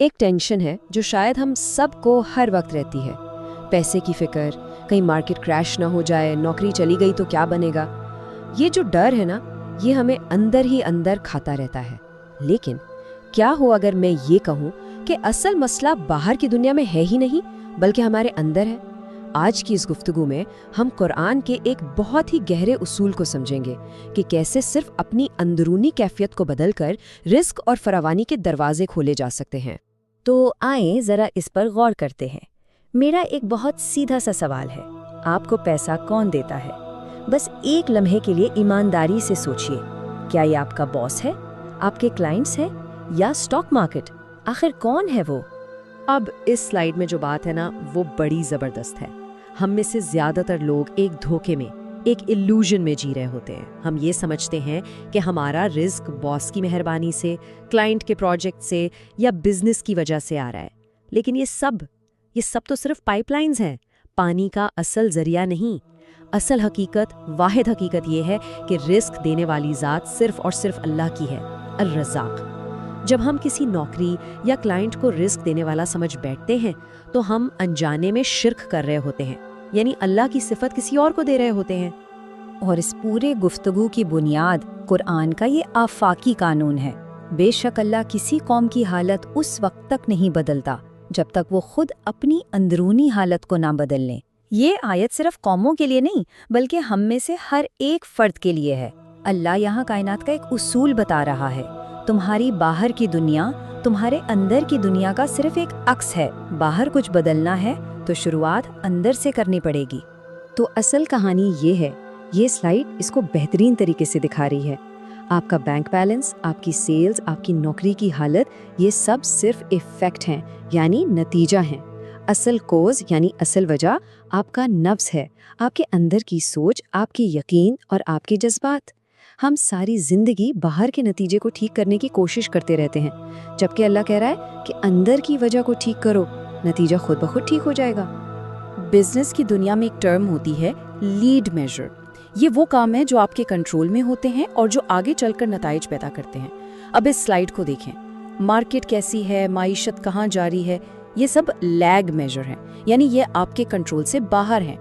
ایک ٹینشن ہے جو شاید ہم سب کو ہر وقت رہتی ہے، پیسے کی فکر، کہیں مارکیٹ کریش نہ ہو جائے، نوکری چلی گئی تو کیا بنے گا۔ یہ جو ڈر ہے نا، یہ ہمیں اندر ہی اندر کھاتا رہتا ہے۔ لیکن کیا ہو اگر میں یہ کہوں کہ اصل مسئلہ باہر کی دنیا میں ہے ہی نہیں بلکہ ہمارے اندر ہے؟ آج کی اس گفتگو میں ہم قرآن کے ایک بہت ہی گہرے اصول کو سمجھیں گے کہ کیسے صرف اپنی اندرونی کیفیت کو بدل کر رزق اور فراوانی کے دروازے کھولے جا سکتے ہیں۔ تو آئیں ذرا اس پر غور کرتے ہیں۔ میرا ایک بہت سیدھا سا سوال ہے، آپ کو پیسہ کون دیتا ہے؟ بس ایک لمحے کے لیے ایمانداری سے سوچئے، کیا یہ آپ کا باس ہے، آپ کے کلائنٹس ہیں، یا اسٹاک مارکیٹ؟ آخر کون ہے وہ؟ اب اس سلائیڈ میں جو بات ہے نا، وہ بڑی زبردست ہے۔ ہم میں سے زیادہ تر لوگ ایک دھوکے میں، ایک ایلوژن میں جی رہے ہوتے ہیں۔ ہم یہ سمجھتے ہیں کہ ہمارا رزق باس کی مہربانی سے، کلائنٹ کے پروجیکٹ سے یا بزنس کی وجہ سے آ رہا ہے، لیکن یہ سب تو صرف پائپ لائنز ہیں، پانی کا اصل ذریعہ نہیں۔ اصل حقیقت، واحد حقیقت یہ ہے کہ رزق دینے والی ذات صرف اور صرف اللہ کی ہے، الرزاق۔ جب ہم کسی نوکری یا کلائنٹ کو رزق دینے والا سمجھ بیٹھتے ہیں تو ہم انجانے میں شرک کر رہے ہوتے ہیں، یعنی اللہ کی صفت کسی اور کو دے رہے ہوتے ہیں۔ اور اس پورے گفتگو کی بنیاد قرآن کا یہ آفاقی قانون ہے۔ بے شک اللہ کسی قوم کی حالت اس وقت تک نہیں بدلتا جب تک وہ خود اپنی اندرونی حالت کو نہ بدل لیں۔ یہ آیت صرف قوموں کے لیے نہیں بلکہ ہم میں سے ہر ایک فرد کے لیے ہے۔ اللہ یہاں کائنات کا ایک اصول بتا رہا ہے، تمہاری باہر کی دنیا تمہارے اندر کی دنیا کا صرف ایک عکس ہے۔ باہر کچھ بدلنا ہے تو شروعات اندر سے کرنی پڑے گی۔ تو اصل کہانی یہ ہے، یہ سلائیڈ اس کو بہترین طریقے سے دکھا رہی ہے۔ آپ کا بینک بیلنس، آپ کی سیلز، آپ کی نوکری کی حالت، یہ سب صرف ایفیکٹ ہیں، یعنی نتیجہ ہیں۔ اصل کوز یعنی اصل وجہ آپ کا نفس ہے، آپ کے اندر کی سوچ، آپ کی یقین اور آپ کے جذبات۔ ہم ساری زندگی باہر کے نتیجے کو ٹھیک کرنے کی کوشش کرتے رہتے ہیں، جبکہ اللہ کہہ رہا ہے کہ اندر کی وجہ کو ٹھیک کرو، نتیجہ خود بخود ٹھیک ہو جائے گا۔ بزنس کی دنیا میں ایک ٹرم ہوتی ہے لیڈ میجر۔ یہ وہ کام ہے جو آپ کے کنٹرول میں ہوتے ہیں اور جو آگے چل کر نتائج پیدا کرتے ہیں۔ اب اس سلائیڈ کو دیکھیں، مارکیٹ کیسی ہے، معیشت کہاں جاری ہے، یہ سب لیگ میجر ہیں، یعنی یہ آپ کے کنٹرول سے باہر ہیں۔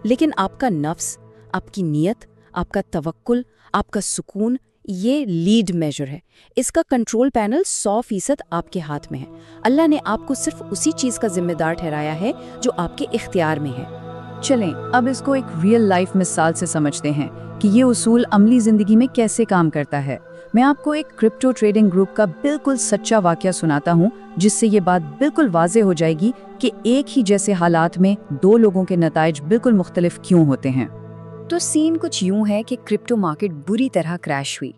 لیکن آپ کا نفس، آپ کی نیت، آپ کا توکل، آپ کا سکون، یہ لیڈ میجر ہے۔ اس کا کنٹرول پینل 100% آپ کے ہاتھ میں ہے۔ اللہ نے آپ کو صرف اسی چیز کا ذمہ دار ٹھہرایا ہے جو آپ کے اختیار میں ہے۔ چلیں اب اس کو ایک ریئل لائف مثال سے سمجھتے ہیں کہ یہ اصول عملی زندگی میں کیسے کام کرتا ہے۔ میں آپ کو ایک کرپٹو ٹریڈنگ گروپ کا بالکل سچا واقعہ سناتا ہوں، جس سے یہ بات بالکل واضح ہو جائے گی کہ ایک ہی جیسے حالات میں دو لوگوں کے نتائج بالکل مختلف کیوں ہوتے ہیں۔ تو سین کچھ یوں ہے کہ کرپٹو مارکیٹ بری طرح کریش ہوئی۔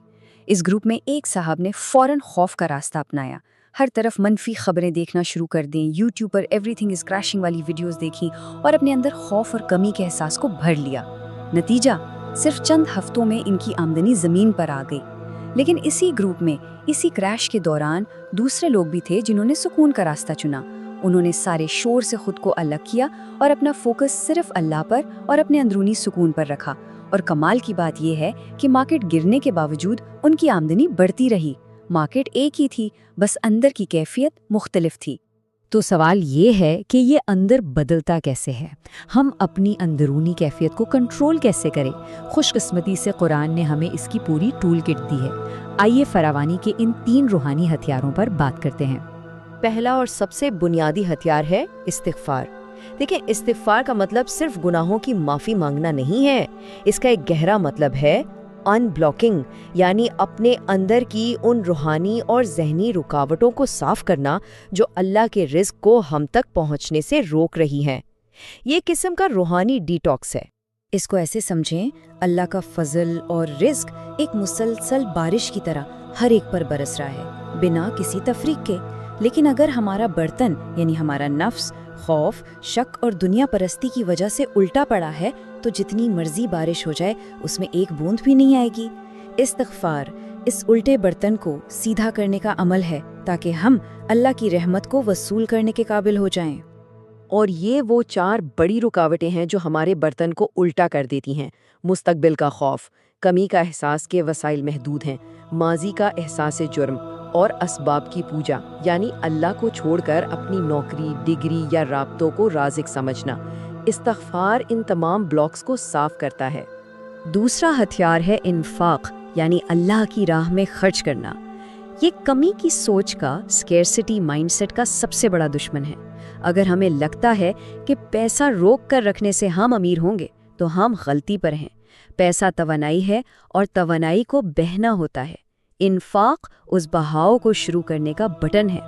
اس گروپ میں ایک صاحب نے فوراً خوف کا راستہ اپنایا، ہر طرف منفی خبریں دیکھنا شروع کر دیں، YouTube per every thing is crashing والی ویڈیوز دیکھیں اور اپنے اندر خوف اور کمی کے احساس کو بھر لیا۔ نتیجہ، صرف چند ہفتوں میں ان کی آمدنی زمین پر آ گئی۔ لیکن اسی گروپ میں اسی کریش کے دوران دوسرے لوگ بھی تھے جنہوں نے سکون کا راستہ چنا۔ انہوں نے سارے شور سے خود کو الگ کیا اور اپنا فوکس صرف اللہ پر اور اپنے اندرونی سکون پر رکھا، اور کمال کی بات یہ ہے کہ مارکیٹ گرنے کے باوجود ان کی آمدنی بڑھتی رہی۔ مارکیٹ ایک ہی تھی، بس اندر کی کیفیت مختلف تھی۔ تو سوال یہ ہے کہ یہ اندر بدلتا کیسے ہے؟ ہم اپنی اندرونی کیفیت کو کنٹرول کیسے کریں؟ خوش قسمتی سے قرآن نے ہمیں اس کی پوری ٹول کٹ دی ہے۔ آئیے فراوانی کے ان 3 روحانی ہتھیاروں پر بات کرتے ہیں۔ پہلا اور سب سے بنیادی ہتھیار ہے استغفار۔ دیکھیں، استغفار کا مطلب صرف گناہوں کی معافی مانگنا نہیں ہے، اس کا ایک گہرا مطلب ہے ان بلاکنگ، یعنی اپنے اندر کی ان روحانی اور ذہنی رکاوٹوں کو صاف کرنا جو اللہ کے رزق کو ہم تک پہنچنے سے روک رہی ہیں۔ یہ قسم کا روحانی ڈی ٹاکس ہے۔ اس کو ایسے سمجھیں، اللہ کا فضل اور رزق ایک مسلسل بارش کی طرح ہر ایک پر برس رہا ہے، بنا کسی تفریق کے۔ لیکن اگر ہمارا برتن یعنی ہمارا نفس خوف، شک اور دنیا پرستی کی وجہ سے الٹا پڑا ہے تو جتنی مرضی بارش ہو جائے اس میں ایک بوند بھی نہیں آئے گی۔ استغفار اس الٹے برتن کو سیدھا کرنے کا عمل ہے تاکہ ہم اللہ کی رحمت کو وصول کرنے کے قابل ہو جائیں۔ اور یہ وہ 4 بڑی رکاوٹیں ہیں جو ہمارے برتن کو الٹا کر دیتی ہیں: مستقبل کا خوف، کمی کا احساس کے وسائل محدود ہیں، ماضی کا احساس جرم اور اسباب کی پوجا یعنی اللہ کو چھوڑ کر اپنی نوکری، ڈگری یا رابطوں کو رازق سمجھنا۔ استغفار ان تمام بلاکس کو صاف کرتا ہے۔ دوسرا ہتھیار ہے انفاق یعنی اللہ کی راہ میں خرچ کرنا۔ یہ کمی کی سوچ کا، اسکیرسٹی مائنڈ سیٹ کا سب سے بڑا دشمن ہے۔ اگر ہمیں لگتا ہے کہ پیسہ روک کر رکھنے سے ہم امیر ہوں گے تو ہم غلطی پر ہیں۔ پیسہ توانائی ہے اور توانائی کو بہنا ہوتا ہے۔ انفاق اس بہاؤ کو شروع کرنے کا بٹن ہے۔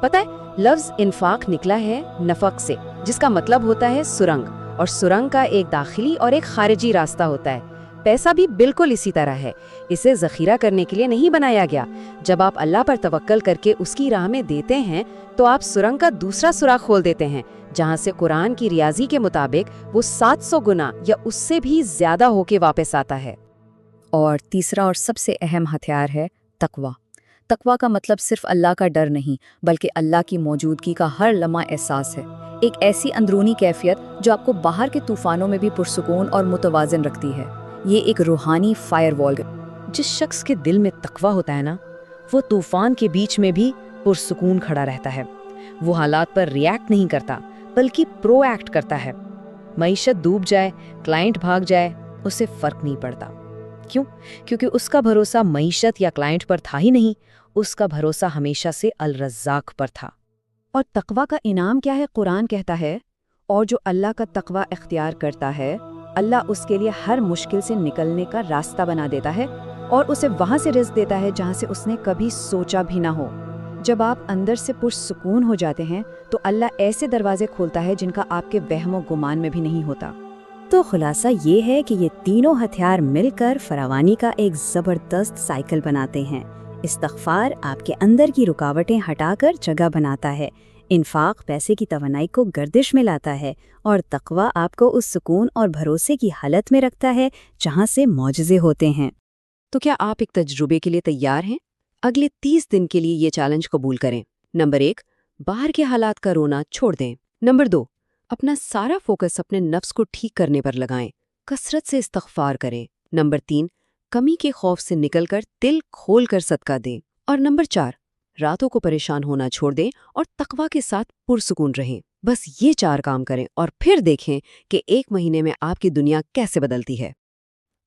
پتہ ہے لفظ انفاق نکلا ہے نفق سے، جس کا مطلب ہوتا ہے سرنگ، اور سرنگ کا ایک داخلی اور ایک خارجی راستہ ہوتا ہے۔ پیسہ بھی بالکل اسی طرح ہے، اسے ذخیرہ کرنے کے لیے نہیں بنایا گیا۔ جب آپ اللہ پر توکل کر کے اس کی راہ میں دیتے ہیں تو آپ سرنگ کا دوسرا سوراخ کھول دیتے ہیں، جہاں سے قرآن کی ریاضی کے مطابق وہ 700 گنا یا اس سے بھی زیادہ ہو کے واپس آتا ہے۔ اور تیسرا اور سب سے اہم ہتھیار ہے تقویٰ۔ تقویٰ کا مطلب صرف اللہ کا ڈر نہیں، بلکہ اللہ کی موجودگی کا ہر لمحہ احساس ہے۔ ایک ایسی اندرونی کیفیت جو آپ کو باہر کے طوفانوں میں بھی پرسکون اور متوازن رکھتی ہے۔ یہ ایک روحانی فائر وال ہے۔ جس شخص کے دل میں تقویٰ ہوتا ہے نا، وہ طوفان کے بیچ میں بھی پرسکون کھڑا رہتا ہے۔ وہ حالات پر ریاکٹ نہیں کرتا بلکہ پرو ایکٹ کرتا ہے۔ معیشت ڈوب جائے، کلائنٹ بھاگ جائے، اسے فرق نہیں پڑتا۔ کیوں؟ کیونکہ اس کا بھروسہ معیشت یا کلائنٹ پر تھا ہی نہیں، اس کا بھروسہ ہمیشہ سے الرزاق پر تھا۔ اور تقویٰ کا انعام کیا ہے؟ قرآن کہتا ہے، اور جو اللہ کا تقویٰ اختیار کرتا ہے اللہ اس کے لیے ہر مشکل سے نکلنے کا راستہ بنا دیتا ہے اور اسے وہاں سے رزق دیتا ہے جہاں سے اس نے کبھی سوچا بھی نہ ہو۔ جب آپ اندر سے پرسکون ہو جاتے ہیں تو اللہ ایسے دروازے کھولتا ہے جن کا آپ کے وہم و گمان میں بھی نہیں ہوتا۔ تو خلاصہ یہ ہے کہ یہ تینوں ہتھیار مل کر فراوانی کا ایک زبردست سائیکل بناتے ہیں۔ استغفار آپ کے اندر کی رکاوٹیں ہٹا کر جگہ بناتا ہے، انفاق پیسے کی توانائی کو گردش میں لاتا ہے، اور تقویٰ آپ کو اس سکون اور بھروسے کی حالت میں رکھتا ہے جہاں سے معجزے ہوتے ہیں۔ تو کیا آپ ایک تجربے کے لیے تیار ہیں؟ اگلے 30 دن کے لیے یہ چیلنج قبول کریں۔ نمبر 1، باہر کے حالات کا رونا چھوڑ دیں۔ نمبر 2، اپنا سارا فوکس اپنے نفس کو ٹھیک کرنے پر لگائیں، کثرت سے استغفار کریں۔ نمبر 3، کمی کے خوف سے نکل کر دل کھول کر صدقہ دیں۔ اور نمبر 4، راتوں کو پریشان ہونا چھوڑ دیں اور تقویٰ کے ساتھ پرسکون رہیں۔ بس یہ 4 کام کریں اور پھر دیکھیں کہ 1 مہینے میں آپ کی دنیا کیسے بدلتی ہے۔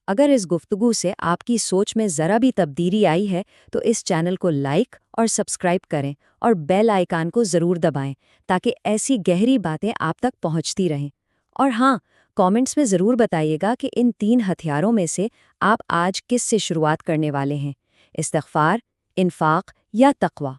اگر اس گفتگو سے آپ کی سوچ میں ذرا بھی تبدیلی آئی ہے تو اس چینل کو لائک اور سبسکرائب کریں اور بیل آئیکن کو ضرور دبائیں تاکہ ایسی گہری باتیں آپ تک پہنچتی رہیں۔ اور ہاں، کامنٹس میں ضرور بتائیے گا کہ ان 3 ہتھیاروں میں سے آپ آج کس سے شروعات کرنے والے ہیں، استغفار، انفاق یا تقویٰ۔